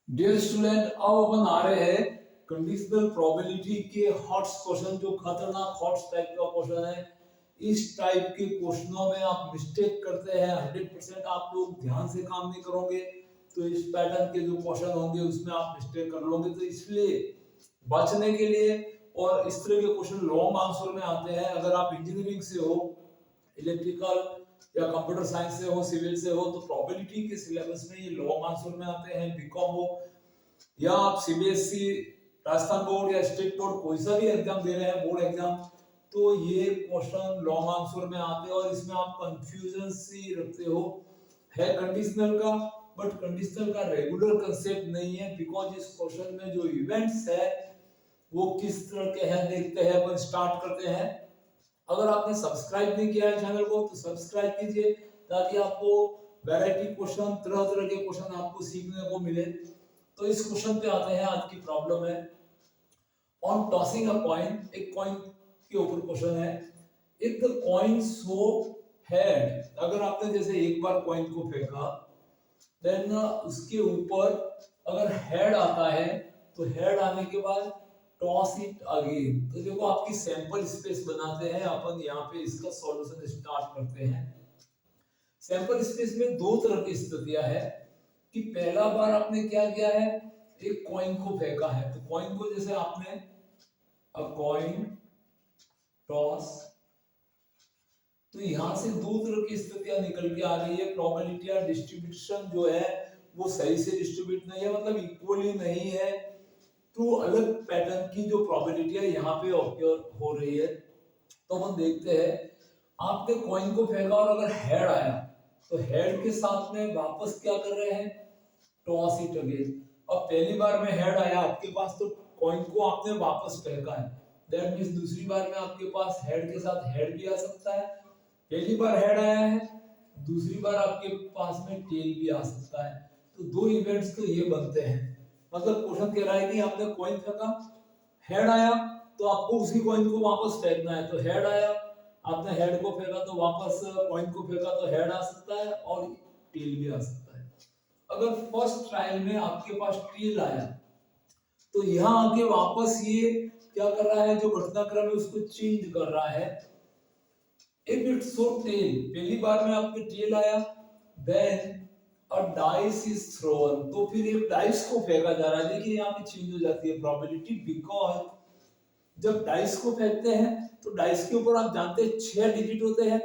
Dear student, अब अपन आ रहे हैं कंडीशनल प्रोबेबिलिटी के हॉट्स क्वेश्चन, जो खतरनाक हॉट्स टाइप का क्वेश्चन है। इस टाइप के क्वेश्चनों में आप मिस्टेक करते हैं 100%। आप लोग ध्यान से काम नहीं करोगे तो इस पैटर्न के जो क्वेश्चन होंगे उसमें आप मिस्टेक कर लोगे। तो इसलिए बचने के लिए, और इस तरह के क्वेश्चन लॉन्ग आंसर में आते हैं। अगर आप इंजीनियरिंग से हो, इलेक्ट्रिकल या कंप्यूटर साइंस से हो, सिविल से हो, तो प्रोबेबिलिटी के सिलेबस में ये लॉन्ग आंसर में आते हैं। बीकॉम हो या आप सीबीएसई, राजस्थान बोर्ड या स्टेट बोर्ड कोई सा भी एग्जाम दे रहे हैं, बोर्ड एग्जाम, तो ये क्वेश्चन लॉन्ग आंसर में आते हैं और इसमें आप कंफ्यूजन सी रखते हो। है कंडीशनल का, बट कंडीशनल का रेगुलर कंसेप्ट नहीं है। बिकॉज इस क्वेश्चन में जो इवेंट्स है वो किस तरह के हैं देखते हैं। अपन स्टार्ट करते हैं। अगर आपने सब्सक्राइब नहीं किया है चैनल को तो सब्सक्राइब कीजिए, ताकि आपको वैरायटी क्वेश्चन, तरह तरह के क्वेश्चन आपको सीखने को मिले। तो इस क्वेश्चन पे आते हैं। आज की प्रॉब्लम है ऑन टॉसिंग अ कॉइन। एक कॉइन के ऊपर क्वेश्चन है। If the coin show head, अगर आपने जैसे एक बार कॉइन को फेंका, देन उसके ऊपर अगर हेड आता है तो हेड आने के बाद टॉस इट अगेन। तो देखो, आपकी सैंपल स्पेस बनाते हैं अपन। यहाँ पे इसका सॉल्यूशन स्टार्ट करते हैं। सैंपल स्पेस में दो तरह की स्थितियां है कि पहला बार आपने क्या किया है, एक कॉइन को फेंका है। तो कॉइन को जैसे आपने अ कॉइन टॉस, तो यहां से दो तरह की स्थितियां निकल के आ रही है। प्रोबेबिलिटी या डिस्ट्रीब्यूशन जो है वो सही से डिस्ट्रीब्यूट नहीं है, मतलब इक्वली नहीं है। तो अलग पैटर्न की जो प्रोबेबिलिटी है यहाँ पे ऑक्योर हो रही है। तो हम देखते हैं, आपने कॉइन को फेंका और अगर हेड आया तो हेड के साथ में वापस क्या कर रहे हैं, टॉस इट अगेन। अब पहली बार में हेड आया आपके पास तो कॉइन को आपने वापस फेंका है। दैट मींस दूसरी बार में आपके पास हेड के साथ हेड भी आ सकता है। पहली बार हेड आया है, दूसरी बार आपके पास में टेल भी आ सकता है। तो दो इवेंट्स तो ये बनते हैं। मतलब क्वेश्चन कह रहा है कि आपने कॉइन फेंका, हेड आया, तो आपको उसी कॉइन को वापस फेंकना है। तो हेड आया, आपने हेड को फेंका तो वापस कॉइन को फेंका तो हेड आ सकता है और टेल भी आ सकता है। अगर फर्स्ट ट्रायल में आपके पास टेल आया तो यहां आके वापस ये क्या कर रहा है, जो घटनाक्रम है उसको चेंज कर रहा है। इफ इट शो टेल, पहली बार में आपके टेल आया, then a dice is thrown, तो फिर एक डाइस को फेंका जा रहा है। देखिए यहाँ पे चेंज हो जाती है प्रोबेबिलिटी। बिकॉज जब डाइस को फेंकते हैं तो डाइस के ऊपर आप जानते हैं 6 डिजिट होते हैं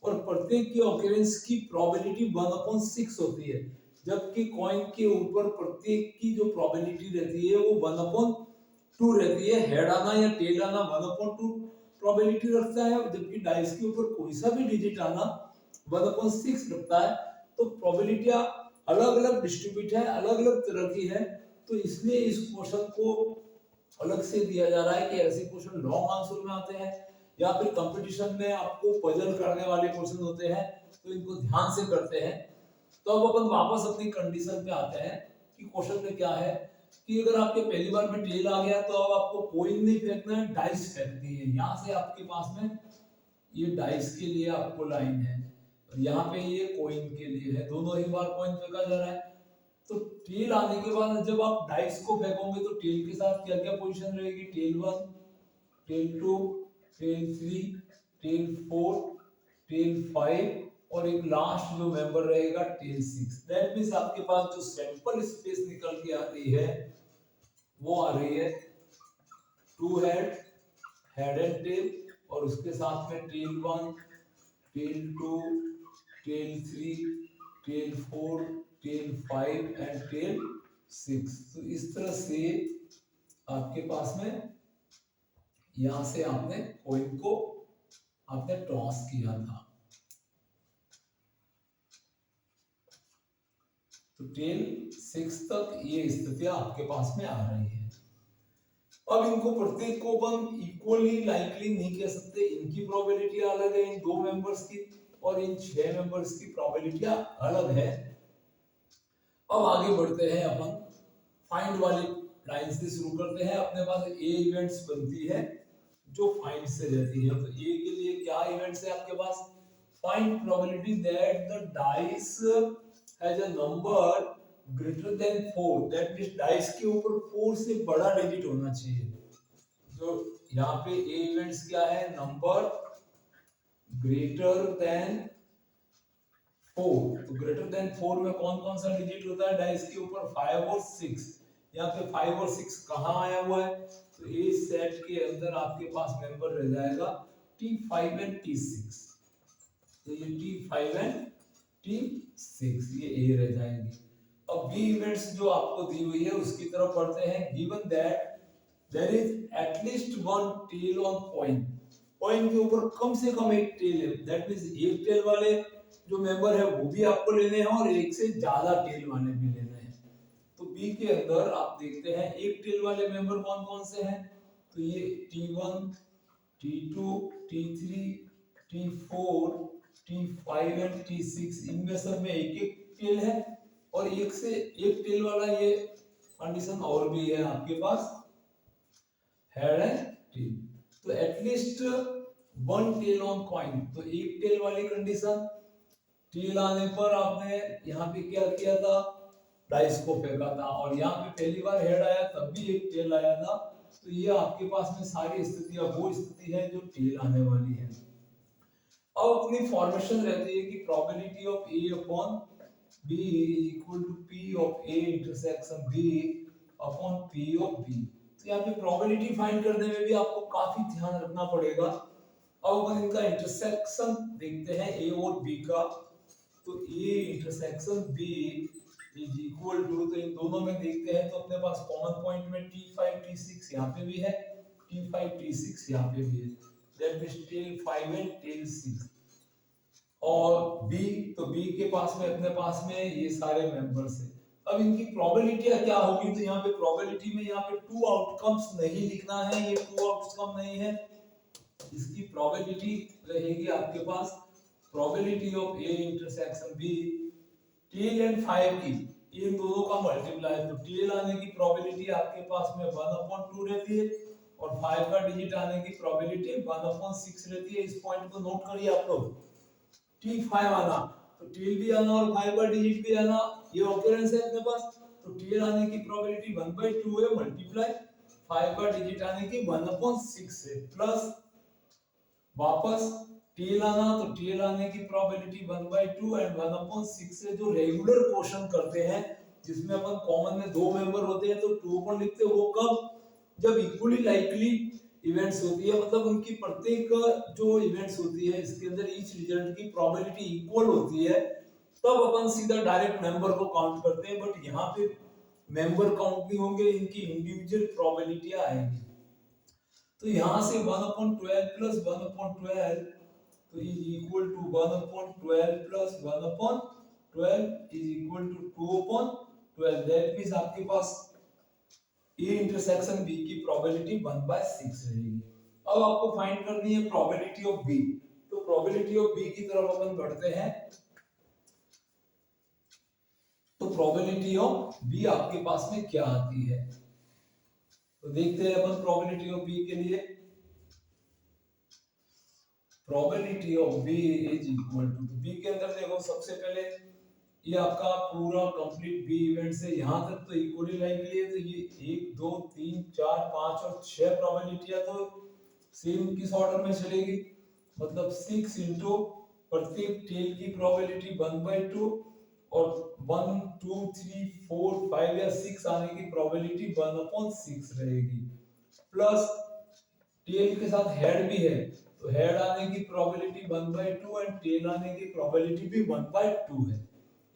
और प्रत्येक की ऑकरेंस की प्रोबेबिलिटी 1/6 होती है। जबकि कॉइन के ऊपर प्रत्येक की जो प्रोबेबिलिटी रहती है वो 1/2 रहती है। हेड आना या टेल आना 1/2 प्रोबेबिलिटी रखता है, जबकि डाइस के ऊपर कोई सा भी डिजिट आना 1/6 रखता है। तो प्रोबेबिलिटियां अलग अलग डिस्ट्रीब्यूट है, अलग अलग तरह की है। तो इसलिए इस क्वेश्चन को अलग से दिया जा रहा है कि ऐसे क्वेश्चन लॉन्ग आंसर में आते हैं या फिर कंपटीशन में आपको पजल करने वाले क्वेश्चन होते हैं, तो इनको ध्यान से करते हैं। तो अब अपन वापस अपनी कंडीशन पे आते हैं कि क्वेश्चन में क्या है कि अगर आपके पहली बार में टेल आ गया तो अब आपको कॉइन नहीं फेंकना है, डाइस फेंकनी है। यहाँ से आपके पास में ये डाइस के लिए आपको लाइन है और यहाँ पे ये कॉइन के लिए है। दोनों ही बार कॉइन फेंका जा रहा है। तो टेल आने के बाद जब आप डाइस को फेंकोगे तो टेल के साथ क्या क्या पोजीशन रहेगी, tail 1, tail 2, tail 3, tail 4, tail 5 और एक लास्ट जो मेंबर रहेगा टेल 6। दैट मींस आपके पास जो सैंपल स्पेस निकल के आ रही है वो आ रही है 2 हेड, हेड एंड टेल, और उसके साथ में tail 1, tail 2, tail 3, tail 4, tail 5 and tail 6। तो इस तरह से आपके पास में यहां से आपने कॉइन को आपने टॉस किया था। तो टेल 6 तक ये स्थितियां आपके पास में आ रही है। अब इनको प्रत्येक को अपन इक्वली लाइकली नहीं कह सकते, इनकी प्रोबेबिलिटी अलग है इन दो मेंबर्स की, और इन 6 मेंबर्स की प्रोबेबिलिटियां अलग है। अब आगे बढ़ते हैं अपन, फाइंड वाली लाइन से शुरू करते हैं। अपने पास ए इवेंट्स बनती है जो फाइंड से रहती है। तो ए के लिए क्या इवेंट्स है आपके पास, find probability that the dice has a number greater than 4, that means dice के ऊपर 4 से बड़ा डिजिट होना चाहिए। जो यहाँ पे ए इवेंट्स क्या है, नंबर ग्रेटर देन 4। तो ग्रेटर देन 4 में कौन कौन सा डिजिट होता है डाइस के ऊपर, 5 और 6। यहाँ पे 5 और 6 कहाँ आया हुआ है, तो ए सेट के अंदर आपके पास मेंबर रह जाएगा T5 एंड T6। तो ये T5 एंड T6 ये ए रह जाएंगे। अब बी इवेंट्स जो आपको दी हुई है उसकी तरफ पढ़ते हैं। Given that there is at least one tail on point, point के ऊपर कम से कम एक टेल है, दैट मींस एक टेल वाले जो मेंबर है वो भी आपको लेने हैं और एक से ज्यादा टेल वाले भी लेने हैं। तो बी के अंदर आप देखते हैं एक टेल वाले मेंबर कौन कौन से हैं, तो ये T1, T2, T3, T4, T5 and T6, इनमें सब में एक एक टेल है और एक से एक टेल वाला ये कंडीशन और भी है आपके पास, हेड एंड टेल। तो at least one tail on coin, तो एक टेल वाली कंडीशन, टेल आने पर आपने यहाँ पे क्या किया था, डाइस को फेंका था और यहाँ पे पहली बार हेड आया तब भी एक टेल आया था। तो ये आपके पास में सारी स्थितियां वो स्थिति है जो टेल आने वाली है। अब अपनी फॉर्मेशन रहती है कि probability of A upon B is equal to P of A intersection B upon P of B. तो यहाँ पे प्रोबेबिलिटी फाइंड करने में भी आपको काफी ध्यान रखना पड़ेगा। अब अपन इनका इंटरसेक्शन देखते हैं ए और बी का, तो A intersection B is equal to, तो इन दोनों में देखते हैं तो अपने पास कॉमन पॉइंट में T5 T6 यहाँ पे भी है, T5 T6 यहाँ पे भी है, that means tail 5 and tail 6। और बी, तो बी के पास में अपने पास में ये सारे मेंबर्स हैं। अब इनकी प्रोबेबिलिटी क्या होगी, तो यहाँ पे प्रोबेबिलिटी में यहाँ पे टू आउटकम्स नहीं लिखना है, ये टू आउटकम नहीं है, इसकी प्रोबेबिलिटी रहेगी आपके पास probability of A intersection B tail and 5 की, इन दोनों का मल्टीप्लाई, तो टेल आने की प्रोबेबिलिटी आपके पास में 1/2 रहती है और 5 का डिजिट आने की प्रोबेबिलिटी 1/6 रहती है। इस पॉइंट को नोट करिए आप लोग, T5 आना तो टेल भी आना और 5 का डिजिट भी आना, ये ऑकरेंस है अपने पास। तो टेल आने की प्रोबेबिलिटी 1/2 है मल्टीप्लाई 5 का डिजिट आने की 1/6 है, प्लस वापस टेल आना, तो टेल आने की प्रोबेबिलिटी 1/2 एंड 1/6 से जो रेगुलर क्वेश्चन करते हैं जिसमें अपन कॉमन में दो मेंबर होते हैं तो 2 अपन लिखते हैं, वो कब, जब इक्वली लाइकली इवेंट्स होती है, मतलब उनकी प्रत्येक जो इवेंट्स होती है इसके अंदर ईच रिजल्ट की प्रोबेबिलिटी इक्वल होती है, तब अपन सीधा डायरेक्ट मेंबर को काउंट करते हैं। बट यहाँ पे मेंबर काउंट नहीं होंगे, इनकी इंडिविजुअल प्रोबेबिलिटियां आएंगी। तो यहाँ से 1/12 प्लस 1/12 तो is equal to 1/12 plus 1/12 is equal to 2/12, that means आपके पास ए इंटरसेक्शन बी की प्रोबेबिलिटी 1/6 रहेगी। अब आपको फाइंड करनी है प्रोबेबिलिटी ऑफ बी, तो प्रोबेबिलिटी ऑफ बी की तरफ अपन बढ़ते हैं। तो प्रोबेबिलिटी ऑफ बी आपके पास में क्या आती है, तो देखते हैं अपन प्रोबेबिलिटी ऑफ बी के लिए। Probability of B is equal to, B के अंदर देखो सबसे पहले ये आपका पूरा कंप्लीट बी इवेंट से यहाँ तक तो इक्वली लाइकली है, तो ये 1 2 3 4 5 और 6 प्रोबेबिलिटियां तो सेम किस ऑर्डर में चलेगी, मतलब 6 इंटू प्रत्येक टेल की प्रोबेबिलिटी 1/2 और 1 2 3 4 5 या 6 आने की प्रोबेबिलिटी 1/6 रहेगी, प्लस टेल के साथ हेड भी है तो हेड आने की प्रोबेबिलिटी 1/2 एंड टेल आने की प्रोबेबिलिटी भी 1/2 है।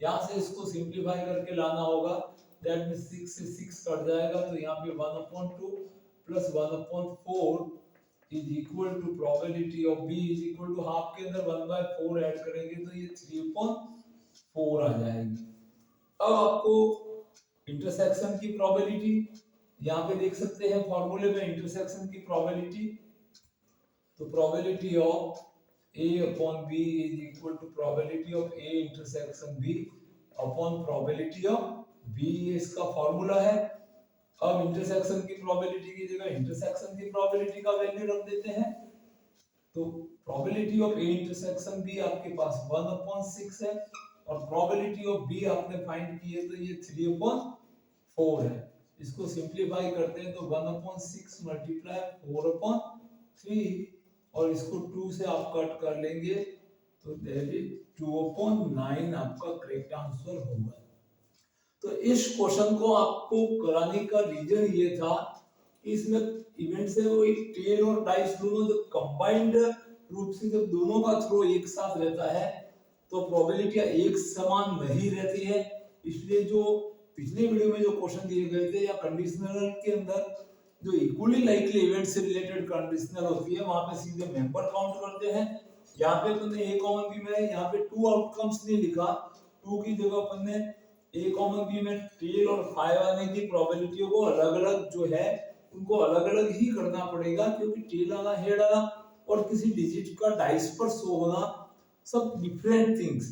यहाँ से इसको सिंपलीफाई करके लाना होगा, दैट मींस 6 से 6 कट जाएगा, तो यहाँ पे 1/2 plus 1/4 is equal to probability of B is equal to half के अंदर 1/4 ऐड करेंगे तो ये 3/4 आ जाएगी। अब आपको इंटरसेक्शन की प्रोबेबिलिटी यहाँ पे देख सकते हैं फॉर्मूले में इंटरसेक्शन की प्रोबेबिलिटी, तो probability of a upon b is equal to probability of a intersection b upon probability of b, ये इसका फॉर्मूला है। अब इंटरसेक्शन की प्रोबेबिलिटी की जगह इंटरसेक्शन की प्रोबेबिलिटी का वैल्यू रख देते हैं, तो probability of a intersection b आपके पास 1/6 है, और प्रोबेबिलिटी ऑफ बी आपने फाइंड की है, तो ये 3/4 है। इसको सिंप्लीफाई करते हैं तो 1/6 मल्टीप्लाई 4/3 और इसको 2 से आप कट कर लेंगे तो दैट इज 2/9 आपका करेक्ट आंसर होगा। तो इस क्वेश्चन को आपको कराने का रीजन ये था कि इसमें इवेंट से वो एक टेल और डाइस दोनों जब कंबाइंड रूप से जब दोनों का थ्रो एक साथ रहता है तो प्रोबेबिलिटियां एक समान नहीं रहती है। इसलिए जो पिछले वीडियो में जो क्वेश्चन दिए गए थे या कंडीशनल के अंदर जो इक्वली लाइकली इवेंट से रिलेटेड कंडीशनल होती है वहां पे सीधे मेंबर काउंट करते हैं। यहाँ पे अपन ने ए कॉमन बी में यहाँ पे 2 आउटकम्स नहीं लिखा, 2 की जगह अपन ने ए कॉमन बी में टेल और 5 आने की प्रोबेबिलिटी को अलग अलग जो है उनको अलग अलग ही करना पड़ेगा, क्योंकि टेल आना हेड आना और किसी डिजिट का डाइस पर शो होना सब डिफरेंट थिंग्स।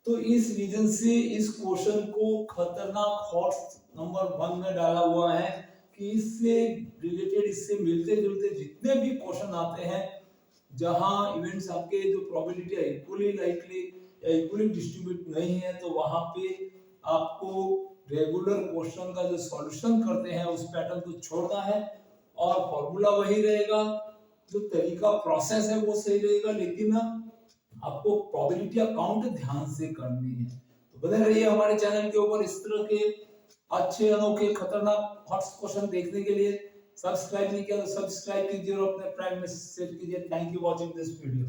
तो इस रीजन से इस क्वेश्चन को खतरनाक हॉट नंबर 1 में डाला हुआ है कि इससे रिलेटेड इससे मिलते जुलते जितने भी क्वेश्चन आते हैं जहां इवेंट्स आपके जो प्रोबेबिलिटी है इक्वली लाइकली या इक्वली डिस्ट्रीब्यूट नहीं है तो वहां पे आपको रेगुलर क्वेश्चन का जो सॉल्यूशन करते हैं उस पैटर्न को छोड़ना है और फॉर्मूला वही रहेगा, जो तरीका प्रोसेस है वो सही रहेगा, लेकिन आपको प्रोबेबिलिटी काउंट ध्यान से करनी है। तो बने रहिए हमारे चैनल के ऊपर इस तरह के अच्छे अनोखे खतरनाक हॉट क्वेश्चन देखने के लिए। सब्सक्राइब नहीं किया तो सब्सक्राइब कीजिए और अपने फ्रेंड में शेयर कीजिए। Thank you watching this video.